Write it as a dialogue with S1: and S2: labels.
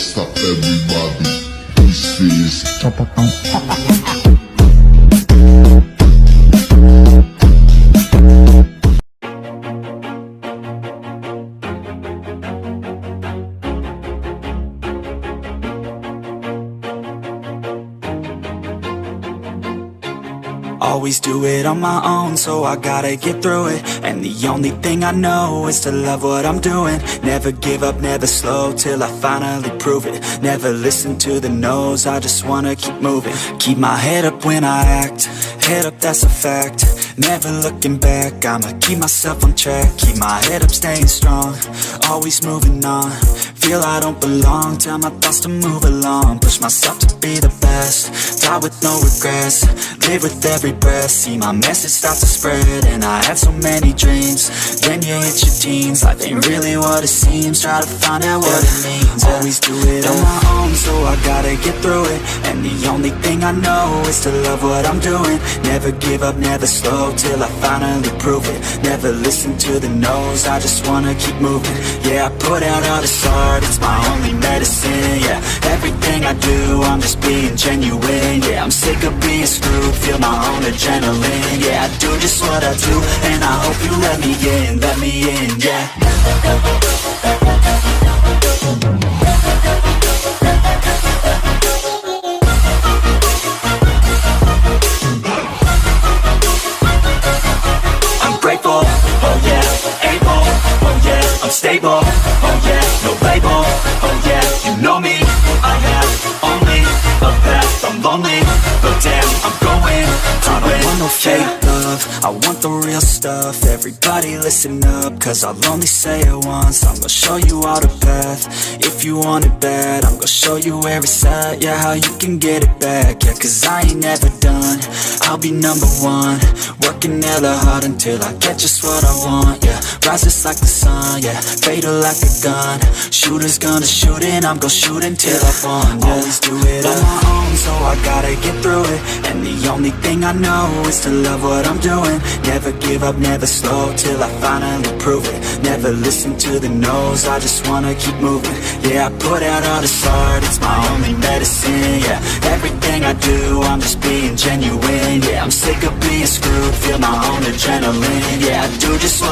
S1: Next up, everybody. This is
S2: Always do it on my own, so I gotta get through it. And the only thing I know is to love what I'm doing. Never give up, never slow, till I finally prove it. Never listen to the no's, I just wanna keep moving. Keep my head up when I act, head up, that's a fact. Never looking back, I'ma keep myself on track. Keep my head up, staying strong, always moving on. Feel I don't belong, tell my thoughts to move along. Push myself to be the best, die with no regrets. Live with every breath, see my message start to spread. And I had so many dreams, then you hit your teens. Life ain't really what it seems, try to find out what it means. Always do it on my own, so I gotta get through it. And the only thing I know is to love what I'm doing. Never give up, never slow, till I finally prove it. Never listen to the no's, I just wanna keep moving. Yeah, I put out all this art, it's my only medicine. Yeah, everything I do, I'm just being genuine. Yeah, I'm sick of being screwed, feel my own adrenaline. Yeah, I do just what I do, and I hope you let me in, yeah. I'm grateful, oh yeah, able, oh yeah, I'm stable, oh yeah, no label, oh yeah, you know me, I have only a path, I'm lonely, but damn, I'm going to win. I don't want no fake love, I want the real stuff. Everybody listen up, cause I'll only say it once. I'm gonna show you all the path, if you want it bad. I'm gonna show you where it's at, yeah, how you can get it back. Yeah, cause I ain't never done, I'll be number one. Working hella hard until I get just what I want, yeah. Rises like the sun, yeah, fatal like a gun. Shooter's gonna shoot and I'm gonna shoot until I won, yeah. Always do it on my own, so I gotta get through it. And the only thing I know is to love what I'm doing. Never give up, never slow, till I finally prove it. Never listen to the no's, I just wanna keep moving. Yeah, I put out all this art, it's my only medicine. Yeah, everything I do, I'm just being genuine. Yeah, I'm sick of being screwed, feel my own adrenaline. Yeah, I do just what